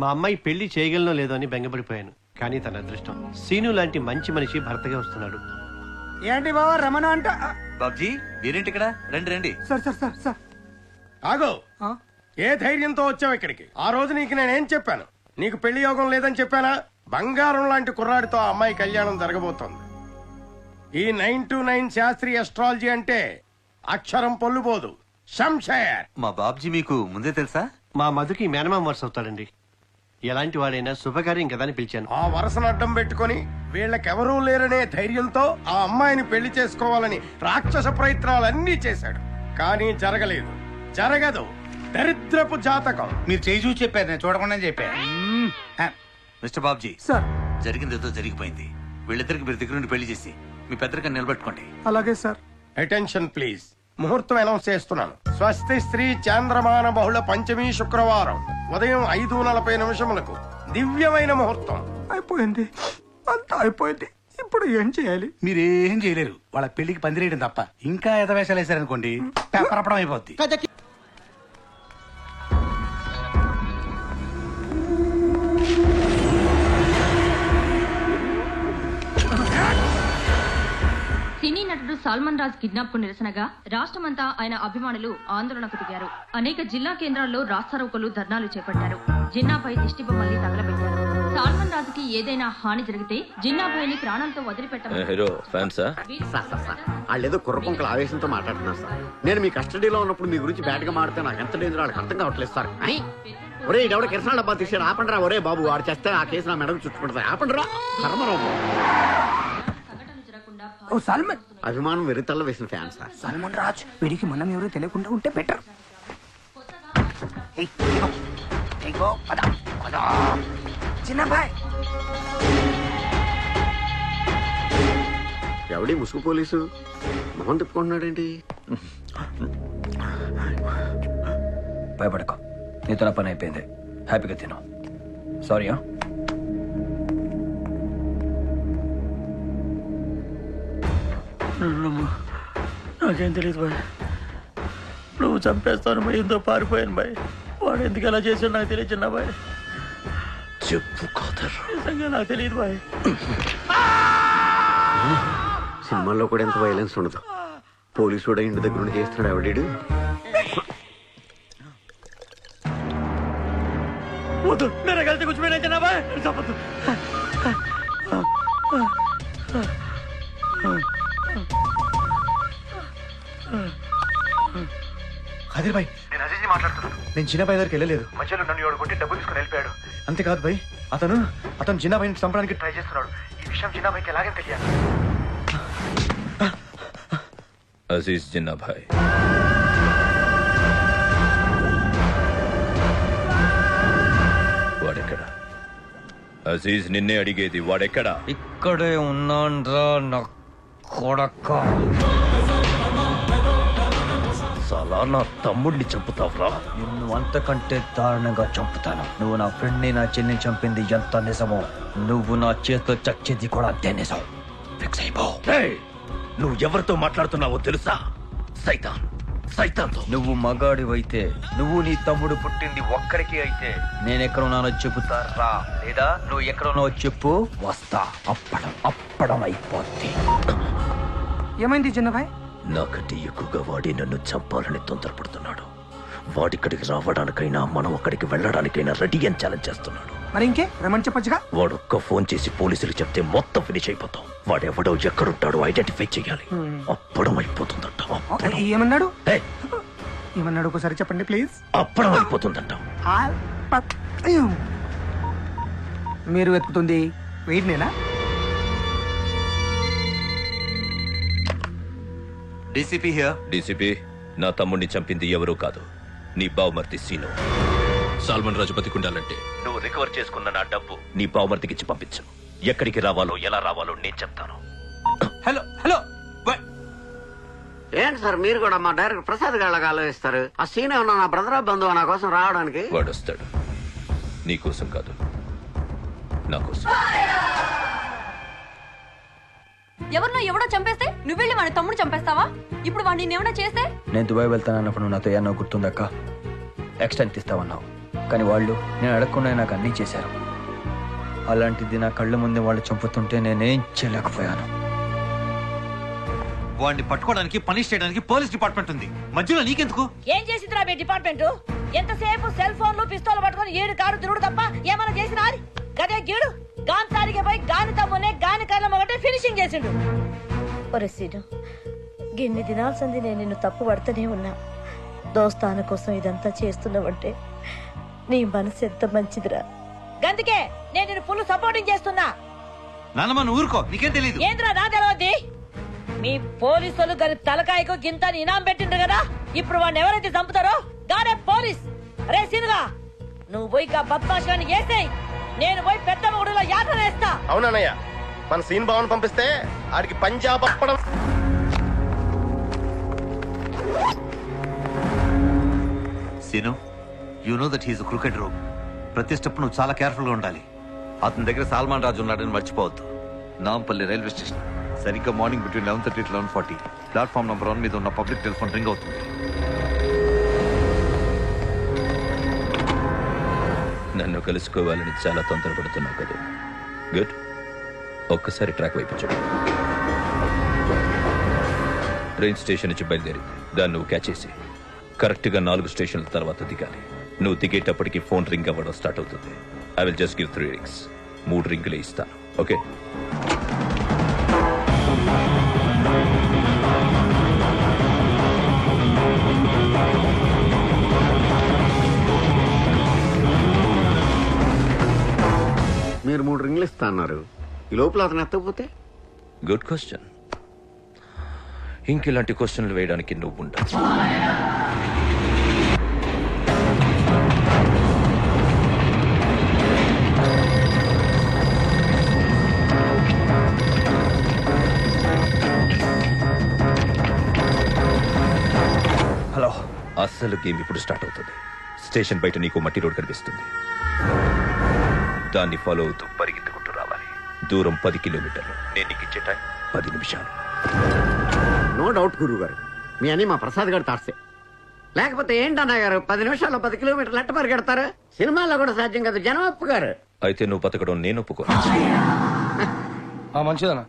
మా అమ్మాయి పెళ్లి చేయగలనో లేదో అని బెంగపడిపోయాను. కానీ తన అదృష్టం సీను లాంటి మంచి మనిషి భర్తగా వస్తున్నాడు. ఏంటి బాబా రమణ అంట? బాబ్జీ మీరేంటి ఇక్కడ? రండి రండి. సార్ సార్ సార్ సార్ ఆగో, ఏ ధైర్యంతో వచ్చావు ఇక్కడికి? ఆ రోజు నీకు నేనేం చెప్పాను? నీకు పెళ్లి యోగం లేదని చెప్పానా? బంగారం లాంటి కుర్రాడితో ఆ అమ్మాయి కళ్యాణం జరగబోతోంది. ఈ 9 to 9 శాస్త్రీయ అస్ట్రాలజీ అంటే అక్షరం పొల్లుపోదు. శంషేర్. మా బాబ్జీ మీకు ముందే తెలుసా? మా మధుకి మేనమామ వరుస అవుతాడండి. ఎలాంటి వాడైనా శుభకార్యం కదా అని పిలిచాను. ఆ వరసను అడ్డం పెట్టుకుని వీళ్ళకెవరూ లేరనే ధైర్యంతో ఆ అమ్మాయిని పెళ్లి చేసుకోవాలని రాక్షస ప్రయత్నాలన్నీ చేశాడు. కానీ జరగలేదు, జరగదు. దరిద్రపు జాతకం. మీరు చేయి చూసి చెప్పారు, నేను చూడకుండా చెప్పాను. మిస్టర్ బాబ్జీ, సార్ జరిగిందేదో జరిగిపోయింది. వీళ్ళిద్దరికి మీరు దగ్గర నుండి పెళ్లి చేసి మీ పెద్దరికని నిలబెట్టుకోండి. అలాగే సార్. Attention please. ముహూర్తం అనౌన్స్ చేస్తున్నాను. స్వస్తి స్త్రీ చాంద్రమాన బహుళ పంచమి శుక్రవారం ఉదయం 5:40 దివ్యమైన ముహూర్తం. అయిపోయింది, అంతా అయిపోయింది. ఇప్పుడు ఏం చేయాలి? మీరేం చేయలేరు. వాళ్ళ పెళ్లికి పందిరేయడం తప్ప. ఇంకా ఎదవేశాలు వేశారనుకోండి, పేపర్ అయిపోద్ది. సినీ నటుడు సల్మాన్ రాజ్ కిడ్నాప్ కు నిరసనగా రాష్ట్రమంతా ఆయన అభిమానులు ఆందోళనకు దిగారు. అనేక జిల్లా కేంద్రాల్లో రాస్తారోకోలు, ధర్నాలు చేపట్టారు. జిన్నాపై దిష్టిబొమ్మల్ని తగలబెట్టారు. సల్మాన్ రాజ్ కి ఏదైనా హాని జరిగితే జిన్నాపైని ప్రాణాలతో వదిలిపెట్టమని వాళ్ళేదో కుర్రపొంకల ఆవేశంతో మాట్లాడుతున్నారు సార్. నేను మీ కస్టడీలో ఉన్నప్పుడు మీ గురించి బ్యాడ్ గా మాడితే నాకు ఎంత డేంజర్ వాళ్ళకి అర్థం కావట్లేదు సార్. ఒరే ఇదెవడ కిరసనాల డబ్బా తీసాడు, ఆపండిరా. ఒరే బాబు, వాడు చేస్తే ఆ కేసు నా మెడకు చుట్టుకుంటుంది. ఆపండిరా. కర్మరావు. ఓ సల్మాన్ అభిమానం వెరితల్ల వేసిన ఫ్యాన్ సార్. సల్మాన్ రాజ్ వీడికి మనం ఎవరో తెలియకుండా ఉంటే బెటర్. చిన్న బాయ్. ఎవడి ముసుగు పోలీసు మొహం తిప్పుకుంటున్నాడేంటి? భయపడకు, నీతో నా పని అయిపోయింది. హ్యాపీగా తిను. సారీయా. నాకేం తెలియదు బాయ్. నువ్వు చంపేస్తాను భయంతో పారిపోయాను బాయ్. వాడు ఎందుకు అలా చేసాడు నాకు తెలియదు చిన్న బాయ్. చెప్పు కాదర్. నిజంగా నాకు తెలియదు బాయ్. సినిమాల్లో కూడా ఎంత వైలెన్స్ ఉండదు. పోలీసు కూడా ఇంటి దగ్గర నుండి చేస్తున్నాడు. ఎవడీడు? వద్దు, నేను కలిసి కూర్చోపోయినా చిన్న బాయ్. చెప్పద్దు. అదే భాయ్, నేను అజయ్ మాట్లాడుతున్నాను. నేను చిన్నబాయ్ దగ్గరికి వెళ్ళలేదు. మధ్యలో నన్ను ఎవడుకుంటే డబ్బు తీసుకుని వెళ్ళిపోయాడు. అంతేకాదు భాయ్, అతను చిన్నబాయిని చంపడానికి ట్రై చేస్తున్నాడు. ఈ విషయం చిన్నబాయికి ఎలాగే తెలియాలి. అజీజ్ జిన్నాభాయ్, వాడెక్కడా? అజీజ్ నిన్నే అడిగేది, వాడెక్కడా? ఇక్కడే ఉన్నాన్రా నా కొడక. సలా నా తమ్ముడిని చంపుతావురా? నిన్ను అంతకంటే దారుణంగా చంపుతాను. నువ్వు నా ఫ్రెండ్ని, నా చెల్లిని చంపింది ఎంత నిజమో, నువ్వు నా చేతితో చచ్చేది కూడా అంతే నిజం. ఫిక్స్ అయిపో. నువ్వు ఎవరితో మాట్లాడుతున్నావో తెలుసా? సైతాన్తో. నువ్వు మగాడివైతే, నువ్వు నీ తమ్ముడు పుట్టింది ఒక్కడికి అయితే, నేనెక్కడున్నానో చెబుతారా? లేదా నువ్వు ఎక్కడున్నావో చెప్పు, వస్తా. అప్పడం అయిపోద్ది. ఏమైంది చిన్నబాయ్? నాకంటే ఎక్కువగా వాడి నన్ను చంపాలని తొందరపడుతున్నాడు. వాడిక్కడికి రావడానికైనా మనం అక్కడికి వెళ్ళడానికైనా రెడీ అని ఛాలెంజ్ చేస్తున్నాడు. మరి ఇంకే రమణ్ చెప్పొచ్చుగా. వాడొక్క ఫోన్ చేసి పోలీసులకు చెప్తే మొత్తం ఫినిష్ అయిపోతాం. వాడెవడో ఎక్కడుంటాడో ఐడెంటిఫై చేయాలి. అప్పడం అయిపోతుందంట. ఏమన్నాడు? ఏమన్నాడు ఒకసారి చెప్పండి ప్లీజ్. అప్పడం అయిపోతుందంట. మీరు వెతుకుతుంది వీడినేనా? DCP here. డీసీపీ, నా తమ్ముడిని చంపింది ఎవరూ కాదు, నీ బావమర్తి సీను. సల్మాన్ రాజు బతికుండాలంటే నువ్వు రికవర్ చేసుకున్న నా డబ్బు నీ బావమర్తికిచ్చి పంపించు. ఎక్కడికి రావాలో ఎలా రావాలో నేను చెప్తాను. Hello hello. ఏంటి సార్ మీరు కూడా మా డైరెక్టర్ ప్రసాద్ గాళ్ళగా ఆలోచిస్తారు? ఆ సీన్ ఏమన్నా నా బ్రదర్ బంధువు నా కోసం రావడానికి? వాడు వస్తాడు, నీ కోసం కాదు, నా కోసం. ఎవరినో ఎవడో చంపేస్తే నువ్వు వెళ్ళి వాడి తమ్ముడు చంపేస్తావా? ఇప్పుడు వాడిని ఏమైనా చేస్తే? నేను దుబాయ్ వెళ్తానన్నప్పుడు నువ్వు నాతో ఏమన్నా గుర్తుందక్క? ఎక్స్టెంట్ ఇస్తావన్నావు. కానీ వాళ్ళు నేను అడగకుండా నాకు అన్నీ చేశారు. అలాంటిది నా కళ్ళ ముందే వాళ్ళు చంపుతుంటే నేనేం చేయలేకపోయాను. వాడిని పట్టుకోవడానికి పనిష్ చేయడానికి పోలీస్ డిపార్ట్మెంట్ ఉంది, మధ్యలో నీకెందుకు? ఏం చేసిందిరా మీ డిపార్ట్మెంట్? ఎంతసేపు సెల్ ఫోన్లు పిస్తోలు పట్టుకొని ఏడు కాడు తిరుగుడు తప్ప ఏమైనా చేసినా? గదే గీడు గాన్ తారీఖే పోయి గాని తమ్మునే గాని కళ్ళ ఒకటే ఫినిషింగ్ చేసిండు. ఒరే సీను, గిన్ని దినాల సంది నేను నిన్ను తప్పు పడుతూనే ఉన్నా. దోస్తాన కోసం ఇదంతా చేస్తున్నావంటే నీ మనసు ఎంత మంచిదిరా. గందుకే నేను నిన్ను ఫుల్ సపోర్టింగ్ చేస్తున్నా. నాన్నమ్మ నువ్వు ఊరుకో, నీకేం తెలియదు. ఏంద్రా నా తెలవద్ది? మీ పోలీసులు గని తలకాయకు గింత ఇనాం పెట్టిండ్రు కదా, ఇప్పుడు వాడిని ఎవరైతే చంపుతారో గానే పోలీస్. రే సీనుగా, నువ్వు పోయి బద్మాషాన్ని వేసేయి, నేను పోయి పెద్ద మొగుడులో యాత్ర వేస్తా. అవునన్నయ్య, మన సీన్ బావన్ పంపిస్తే ఆడికి పంజాబ్ అప్పడం. Seenu, you know that he's cricket room. ప్రతి స్టెప్ నువ్వు చాలా కేర్ఫుల్ గా ఉండాలి. అతని దగ్గర సాల్మాన్ రాజు ఉన్నాడని మర్చిపోవద్దు. నాంపల్లి రైల్వే స్టేషన్ సరిగ్గా morning between 11:30 to 11:40 platform number 1 మీద ఉన్న పబ్లిక్ టెలిఫోన్ రింగ్ అవుతుంది. నన్ను కలుసుకోవాలని చాలా తొందరపడుతున్నావు కదా. గుడ్, ఒక్కసారి ట్రాక్ వైపు చూడు. ట్రైన్ స్టేషన్ నుంచి బయలుదేరింది, దాన్ని నువ్వు క్యాచ్ చేసి కరెక్ట్గా 4 స్టేషన్ల తర్వాత దిగాలి. నువ్వు దిగేటప్పటికి ఫోన్ రింగ్ అవ్వడం స్టార్ట్ అవుతుంది. I will just give 3 rings. 3 రింగులే ఇస్తాను, ఓకే? మీరు 3 రింగులు ఇస్తా అన్నారు, ఈ లోపల అతను ఎత్తకపోతే? Good question. ఇంకిలాంటి క్వశ్చన్లు వేయడానికి నువ్వు ఉండవు. హలో, అస్సలు గేమ్ ఇప్పుడు స్టార్ట్ అవుతుంది. స్టేషన్ బయట నీకు మట్టి రోడ్ కనిపిస్తుంది. దాన్ని ఫాలో అవుతూ పరిగెత్తుకుంటూ రావాలి. దూరం 10 కిలోమీటర్లు. నేను నీకు ఇచ్చే టైం 10 నిమిషాలు. నో డౌట్ గురువు గారు, మీ అని మా ప్రసాద్ గారు తాడ్సే. లేకపోతే ఏంటన్నా గారు 10 నిమిషాల్లో 10 కిలోమీటర్లు ఎట్ట పరిగెడతారు? సినిమాల్లో కూడా సాధ్యం కదా జనం ఒప్పుగారు. అయితే నువ్వు బతకడం నేను ఒప్పుకో. మంచిదన్నా.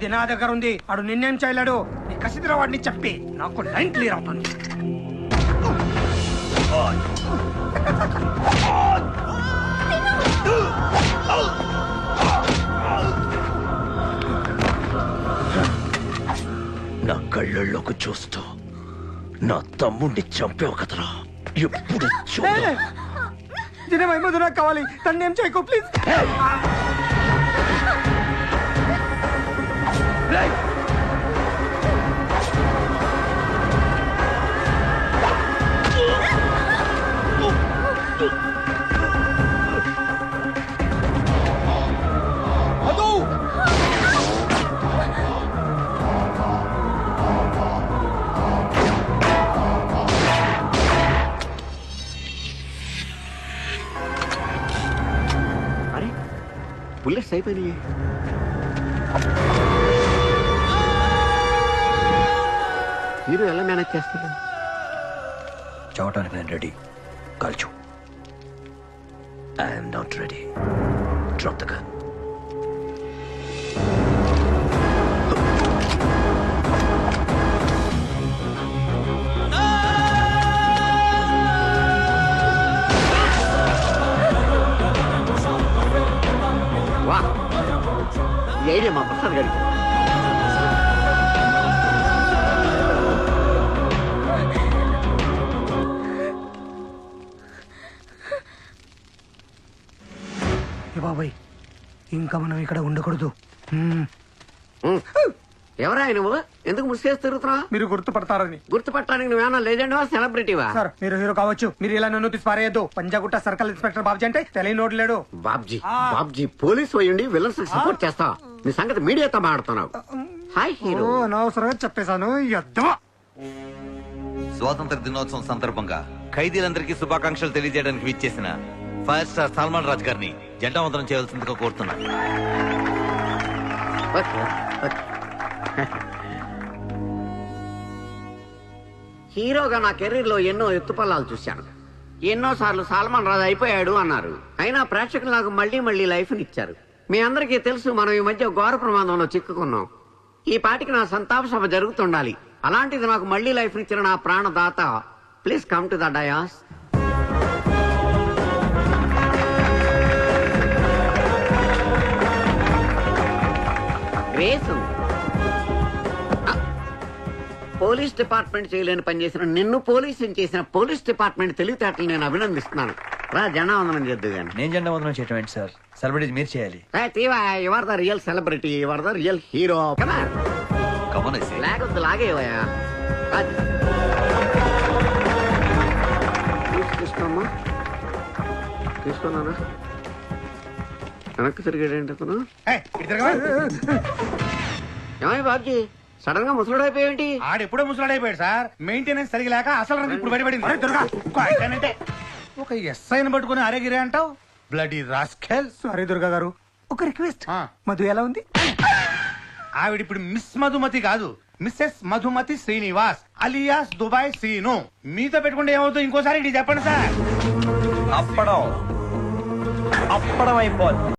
ఇది నా దగ్గర ఉంది. ఆడు నిన్నేం చేయలేడు. నీ కసిదిరా వాడిని చెప్పి నాకు లైన్ క్లియర్ అవుతుంది. నా కళ్ళల్లోకి చూస్తూ నా తమ్ముడిని చంపావు కదరా, ఎప్పుడు చూడ. జినే భాయ్ ముझे నాకు కావాలి. తన్ను ఏం చేయకు ప్లీజ్. అరే బుల్లెట్స్ అయిపోయినాయి. మీరు ఎలా మేనేజ్ చేస్తారు? చావటానికి నేను రెడీ, కాల్చు. I'm not ready. Drop the gun. వా ఈ ఐడియా మా ప్రసాద్ గారికి. బాబాయ్ ఇంకా మనం ఇక్కడ ఉండకూడదు. ఎవరా నువ్వు? ఎందుకు ముసేసి తిరుగుతున్నా? మీరు గుర్తుపడతారని. గుర్తుపట్టడానికి నువ్వేనా లెజెండ్వా సెలబ్రిటీవా? సార్ మీరు హీరో కావచ్చు, మీరు ఇలా నన్ను తీసి పారేయద్దు. పంజాగుట్ట సర్కిల్ ఇన్స్పెక్టర్ బాబ్జీ అంటే తెలియనోడు లేడు. బాబ్జీ పోలీస్ అయ్యుండి విలన్స్ సపోర్ట్ చేస్తా. నీ సంగతి మీడియాతో మాట్లాడుతున్నావు. Hi hero. అనవసరంగా చెప్పేశాను. ఎద్దవా. స్వాతంత్ర దినోత్సవం సందర్భంగా ఖైదీలందరికీ శుభాకాంక్షలు తెలియజేయడానికి విచ్చేసిన ఫైర్ స్టార్ సల్మాన్ రాజ్ గారిని జెండా వందనం చేయవలసిందిగా కోరుతున్నా. హీరోగా నా కెరీర్ లో ఎన్నో ఎత్తుపల్లాలు చూశాను. ఎన్నోసార్లు సల్మాన్ రాజు అయిపోయాడు అన్నారు. అయినా ప్రేక్షకులు నాకు మళ్ళీ మళ్ళీ లైఫ్ ఇచ్చారు. మీ అందరికీ తెలుసు మనం ఈ మధ్య ఘోర ప్రమాదంలో చిక్కుకున్నాం. ఈ పాటికి నా సంతాప సభ జరుగుతుండాలి. అలాంటిది నాకు మళ్ళీ లైఫ్ ఇచ్చిన నా ప్రాణదాత, please come to the dais. Grace police department చేయలేని పనిచేసిన నిన్ను పోలీసుని చేసిన పోలీస్ డిపార్ట్మెంట్ తెలివితేటలు నేను అభినందిస్తున్నాను. రా జెండా వందనం చేద్దు గాని. నేను జెండా వందనం చేయటం ఏంటి సార్? సెలబ్రిటీస్ మీరు చేయాలి. You are the real celebrity, you are the real hero. లేకొద్దు లాగేవయా. తీసుకోమ్మా, తీసుకున్నానా? వెనక్కి తిరిగాడేంటి అతను? ఏమై బాబ్జీ సడన్ గా ముసలుడైపోయేంటి? ఆడెప్పుడో ముసలాడైపోయాడు సార్. మెయింటెనెన్స్ సరిగి లేక అసలు రంగు ఇప్పుడు బయటపడింది. ఒక ఎస్ఐని పట్టుకుని అరేగిరే అంటావు. Bloody rascal. సారీ దుర్గా గారు, ఒక రిక్వెస్ట్. మధు ఎలా ఉంది? ఆవిడ ఇప్పుడు మిస్ మధుమతి కాదు, Mrs Madhumathi Srinivas alias Dubai Seenu. మీతో పెట్టుకుంటే ఏమవుతుంది ఇంకోసారి ఇది చెప్పండి సార్. అప్పడం అయిపోద్ది.